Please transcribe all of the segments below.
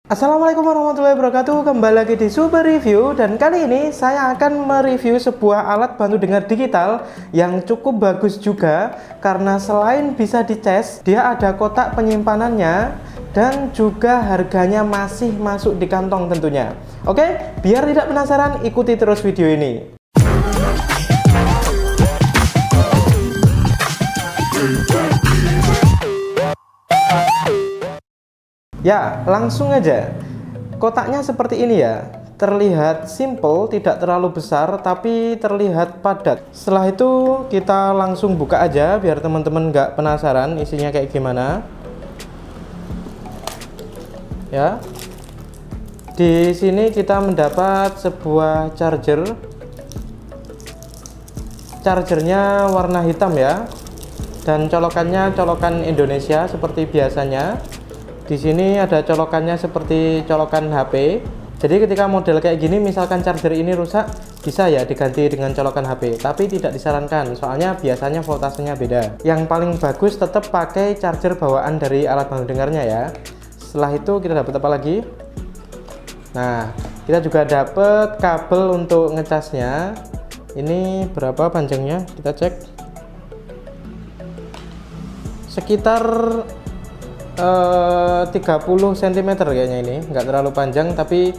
Assalamualaikum warahmatullahi wabarakatuh. Kembali lagi di Super Review, dan kali ini saya akan mereview sebuah alat bantu dengar digital yang cukup bagus juga, karena selain bisa dicas, dia ada kotak penyimpanannya dan juga harganya masih masuk di kantong tentunya. Oke, biar tidak penasaran, ikuti terus video ini. Ya, langsung aja. Kotaknya seperti ini ya. Terlihat simple, tidak terlalu besar, tapi terlihat padat. Setelah itu kita langsung buka aja biar teman-teman nggak penasaran isinya kayak gimana. Ya. Di sini kita mendapat sebuah charger. Chargernya warna hitam ya. Dan colokannya colokan Indonesia seperti biasanya. Di sini ada colokannya seperti colokan HP. Jadi ketika model kayak gini, misalkan charger ini rusak, bisa ya diganti dengan colokan HP. Tapi tidak disarankan, soalnya biasanya voltasenya beda. Yang paling bagus tetap pakai charger bawaan dari alat bantu dengarnya ya. Setelah itu kita dapat apa lagi? Nah, kita juga dapat kabel untuk ngecasnya. Ini berapa panjangnya? Kita cek. Sekitar 30 cm kayaknya, ini nggak terlalu panjang tapi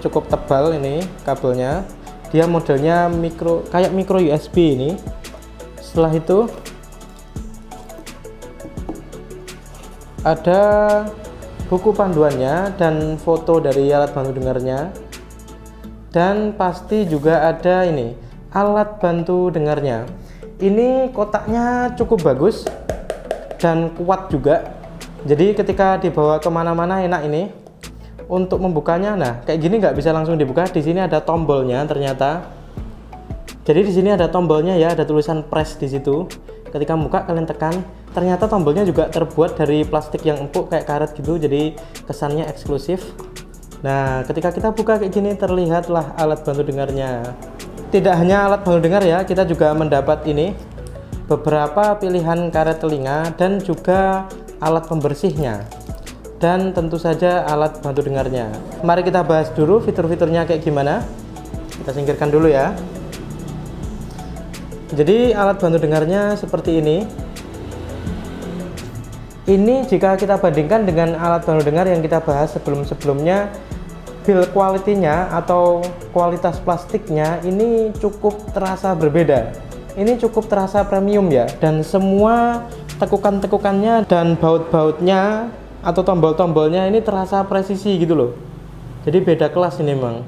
cukup tebal. Ini kabelnya, dia modelnya kayak micro USB ini. Setelah itu ada buku panduannya dan foto dari alat bantu dengarnya, dan pasti juga ada ini alat bantu dengarnya. Ini kotaknya cukup bagus dan kuat juga. Jadi ketika dibawa kemana-mana enak ini. Untuk membukanya, nah kayak gini nggak bisa langsung dibuka. Di sini ada tombolnya ternyata. Jadi di sini ada tombolnya ya, ada tulisan press di situ. Ketika buka kalian tekan. Ternyata tombolnya juga terbuat dari plastik yang empuk kayak karet gitu. Jadi kesannya eksklusif. Nah ketika kita buka kayak gini, terlihatlah alat bantu dengarnya. Tidak hanya alat bantu dengar ya, kita juga mendapat ini beberapa pilihan karet telinga dan juga alat pembersihnya, dan tentu saja alat bantu dengarnya. Mari kita bahas dulu fitur-fiturnya kayak gimana. Kita singkirkan dulu ya. Jadi alat bantu dengarnya seperti ini. Ini jika kita bandingkan dengan alat bantu dengar yang kita bahas sebelum-sebelumnya, build quality-nya atau kualitas plastiknya ini cukup terasa berbeda. Ini cukup terasa premium ya, dan semua tekukan-tekukannya dan baut-bautnya atau tombol-tombolnya ini terasa presisi gitu loh. Jadi beda kelas ini memang.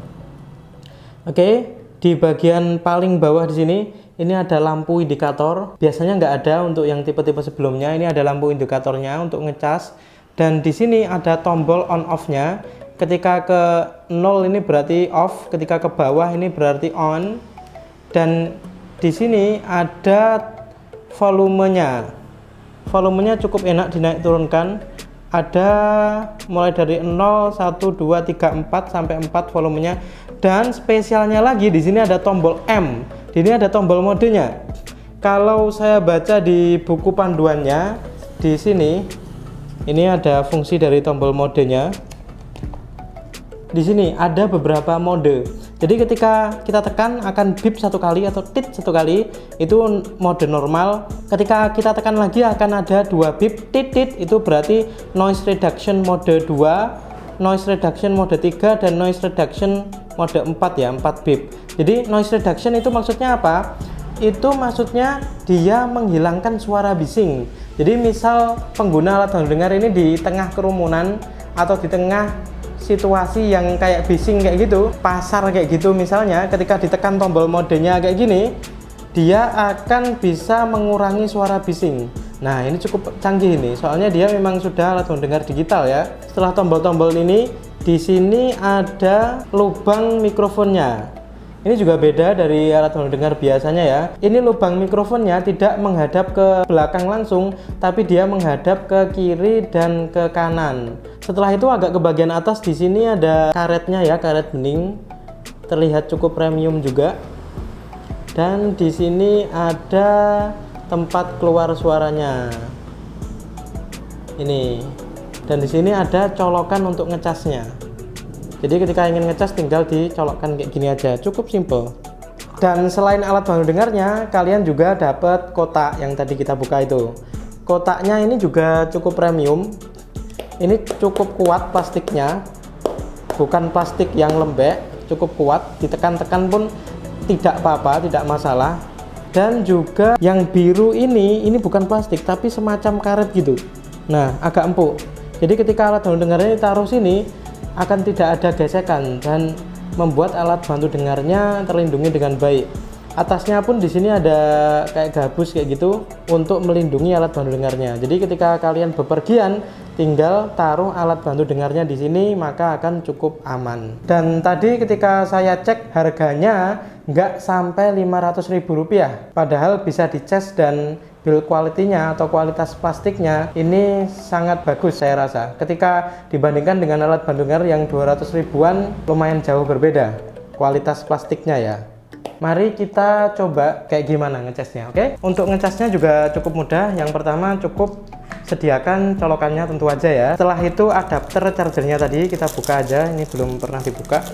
Oke, di bagian paling bawah di sini ini ada lampu indikator. Biasanya nggak ada untuk yang tipe-tipe sebelumnya. Ini ada lampu indikatornya untuk ngecas, dan di sini ada tombol on off-nya. Ketika ke 0 ini berarti off, ketika ke bawah ini berarti on. Dan di sini ada volumenya. Volumenya cukup enak dinaik turunkan. Ada mulai dari 0, 1, 2, 3, 4 sampai 4 volumenya. Dan spesialnya lagi di sini ada tombol M. Di sini ada tombol modenya. Kalau saya baca di buku panduannya, di sini ini ada fungsi dari tombol modenya. Di sini ada beberapa mode. Jadi ketika kita tekan akan bip satu kali atau tit satu kali, itu mode normal. Ketika kita tekan lagi akan ada dua bip, tit tit, itu berarti noise reduction mode 2, noise reduction mode 3, dan noise reduction mode 4 ya, 4 bip. Jadi noise reduction itu maksudnya apa? Itu maksudnya dia menghilangkan suara bising. Jadi misal pengguna alat bantu dengar ini di tengah kerumunan atau di tengah situasi yang kayak bising kayak gitu, pasar kayak gitu misalnya, ketika ditekan tombol modenya kayak gini, dia akan bisa mengurangi suara bising. Nah ini cukup canggih ini, soalnya dia memang sudah alat bantu dengar digital ya. Setelah tombol-tombol ini, di sini ada lubang mikrofonnya. Ini juga beda dari alat bantu dengar biasanya ya. Ini lubang mikrofonnya tidak menghadap ke belakang langsung, tapi dia menghadap ke kiri dan ke kanan. Setelah itu agak ke bagian atas, di sini ada karetnya ya, karet bening. Terlihat cukup premium juga. Dan di sini ada tempat keluar suaranya. Ini. Dan di sini ada colokan untuk ngecasnya. Jadi ketika ingin ngecas tinggal dicolokkan kayak gini aja, cukup simple. Dan selain alat bantu dengarnya, kalian juga dapat kotak yang tadi kita buka itu. Kotaknya ini juga cukup premium. Ini cukup kuat plastiknya, bukan plastik yang lembek, cukup kuat, ditekan-tekan pun tidak apa-apa, tidak masalah. Dan juga yang biru ini bukan plastik tapi semacam karet gitu. Nah, agak empuk. Jadi ketika alat bantu dengarnya ditaruh sini akan tidak ada gesekan dan membuat alat bantu dengarnya terlindungi dengan baik. Atasnya pun di sini ada kayak gabus kayak gitu untuk melindungi alat bantu dengarnya. Jadi ketika kalian bepergian tinggal taruh alat bantu dengarnya di sini maka akan cukup aman. Dan tadi ketika saya cek harganya nggak sampai Rp500.000, padahal bisa dicas dan build quality-nya atau kualitas plastiknya ini sangat bagus saya rasa. Ketika dibandingkan dengan alat bantu dengar yang 200 ribuan lumayan jauh berbeda kualitas plastiknya ya. Mari kita coba kayak gimana ngecasnya, oke? Untuk ngecasnya juga cukup mudah. Yang pertama cukup sediakan colokannya tentu aja ya. Setelah itu adapter chargernya tadi kita buka aja, ini belum pernah dibuka.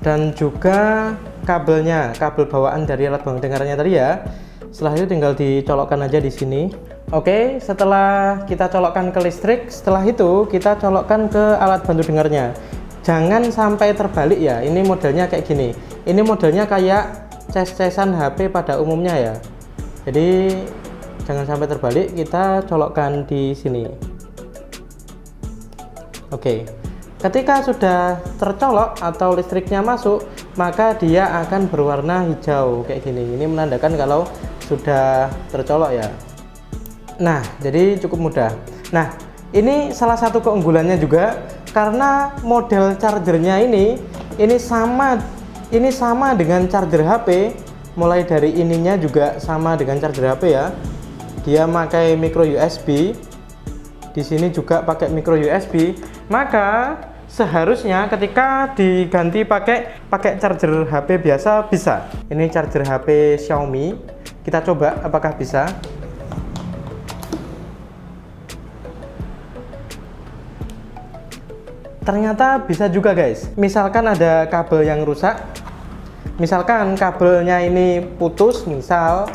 Dan juga kabelnya, kabel bawaan dari alat bantu dengarnya tadi ya. Setelah itu tinggal dicolokkan aja di sini. Oke, setelah kita colokkan ke listrik, setelah itu kita colokkan ke alat bantu dengarnya. Jangan sampai terbalik ya. Ini modelnya kayak gini. Ini modelnya kayak cas-casan HP pada umumnya ya. Jadi jangan sampai terbalik, kita colokkan di sini. Oke. Ketika sudah tercolok atau listriknya masuk, maka dia akan berwarna hijau kayak gini. Ini menandakan kalau sudah tercolok ya. Nah, jadi cukup mudah. Nah, ini salah satu keunggulannya juga karena model chargernya ini sama dengan charger HP. Mulai dari ininya juga sama dengan charger HP ya. Dia pakai micro USB. Di sini juga pakai micro USB. Maka seharusnya ketika diganti pakai charger HP biasa bisa. Ini charger HP Xiaomi. Kita coba apakah bisa. Ternyata bisa juga guys. Misalkan ada kabel yang rusak, misalkan kabelnya ini putus, misal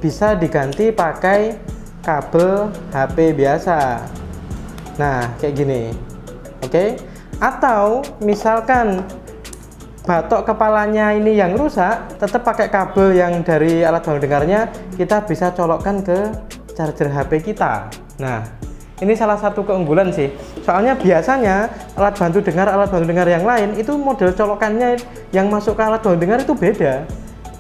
bisa diganti pakai kabel HP biasa. Nah, kayak gini. Oke. Atau misalkan batok kepalanya ini yang rusak, tetap pakai kabel yang dari alat bantu dengarnya, kita bisa colokkan ke charger HP kita. Nah, ini salah satu keunggulan sih. Soalnya biasanya alat bantu dengar yang lain itu model colokannya yang masuk ke alat bantu dengar itu beda.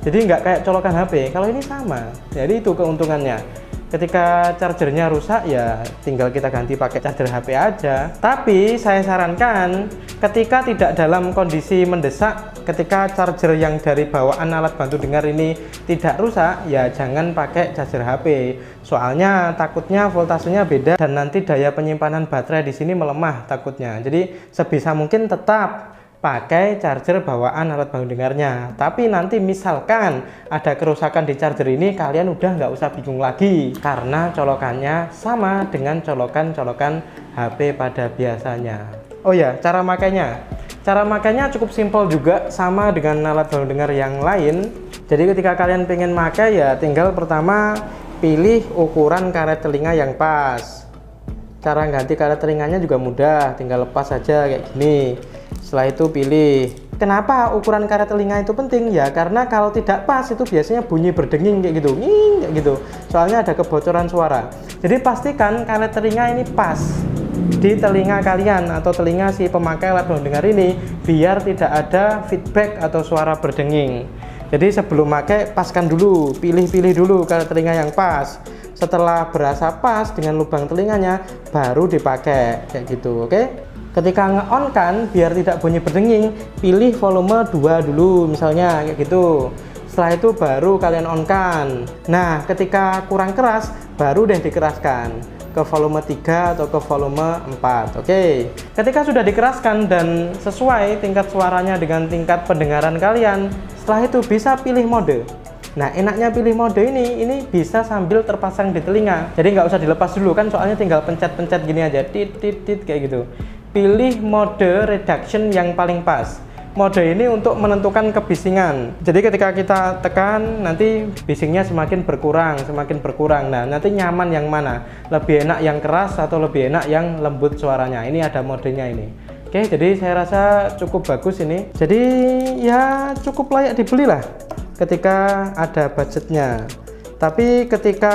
Jadi nggak kayak colokan HP. Kalau ini sama. Jadi itu keuntungannya. Ketika chargernya rusak ya tinggal kita ganti pakai charger HP aja. Tapi saya sarankan ketika tidak dalam kondisi mendesak, ketika charger yang dari bawaan alat bantu dengar ini tidak rusak, ya jangan pakai charger HP. Soalnya takutnya voltasenya beda dan nanti daya penyimpanan baterai di sini melemah takutnya. Jadi sebisa mungkin tetap pakai charger bawaan alat bantu dengarnya. Tapi nanti misalkan ada kerusakan di charger ini, kalian udah nggak usah bingung lagi karena colokannya sama dengan colokan-colokan HP pada biasanya. Oh ya, cara makainya cukup simpel juga, sama dengan alat bantu dengar yang lain. Jadi ketika kalian pengen pakai ya tinggal pertama pilih ukuran karet telinga yang pas. Cara ganti karet telinganya juga mudah, tinggal lepas saja kayak gini. Setelah itu pilih. Kenapa ukuran karet telinga itu penting? Ya karena kalau tidak pas itu biasanya bunyi berdenging kayak gitu, kayak gitu. Soalnya ada kebocoran suara. Jadi pastikan karet telinga ini pas di telinga kalian atau telinga si pemakai alat bantu dengar ini, biar tidak ada feedback atau suara berdenging. Jadi sebelum pakai paskan dulu, pilih-pilih dulu karet telinga yang pas. Setelah berasa pas dengan lubang telinganya, baru dipakai kayak gitu, oke? Ketika nge-on kan, biar tidak bunyi berdenging, pilih volume 2 dulu misalnya kayak gitu. Setelah itu baru kalian on kan. Nah, ketika kurang keras, baru deh dikeraskan ke volume 3 atau ke volume 4. Oke. Ketika sudah dikeraskan dan sesuai tingkat suaranya dengan tingkat pendengaran kalian, setelah itu bisa pilih mode. Nah, enaknya pilih mode ini bisa sambil terpasang di telinga. Jadi nggak usah dilepas dulu kan, soalnya tinggal pencet-pencet gini aja, tit tit tit kayak gitu. Pilih mode reduction yang paling pas. Mode ini untuk menentukan kebisingan. Jadi ketika kita tekan, nanti bisingnya semakin berkurang. Nah, nanti nyaman yang mana? Lebih enak yang keras atau lebih enak yang lembut suaranya? Ini ada modenya ini. Oke, jadi saya rasa cukup bagus ini. Jadi ya cukup layak dibeli lah ketika ada budgetnya. Tapi ketika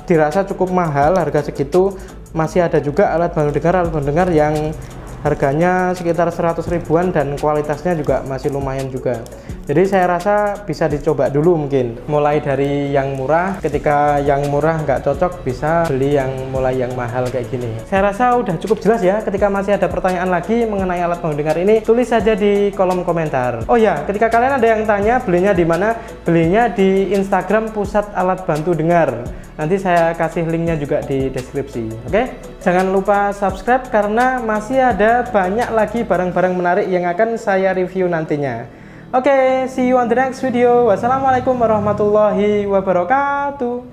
dirasa cukup mahal harga segitu, masih ada juga alat bantu dengar yang harganya sekitar 100 ribuan dan kualitasnya juga masih lumayan juga. Jadi saya rasa bisa dicoba dulu, mungkin mulai dari yang murah. Ketika yang murah nggak cocok, bisa beli yang mulai yang mahal kayak gini. Saya rasa udah cukup jelas ya. Ketika masih ada pertanyaan lagi mengenai alat bantu dengar ini, tulis saja di kolom komentar. Oh ya, ketika kalian ada yang tanya belinya di mana, belinya di Instagram Pusat Alat Bantu Dengar. Nanti saya kasih linknya juga di deskripsi. Oke, jangan lupa subscribe karena masih ada banyak lagi barang-barang menarik yang akan saya review nantinya. Oke, see you on the next video. Wassalamualaikum warahmatullahi wabarakatuh.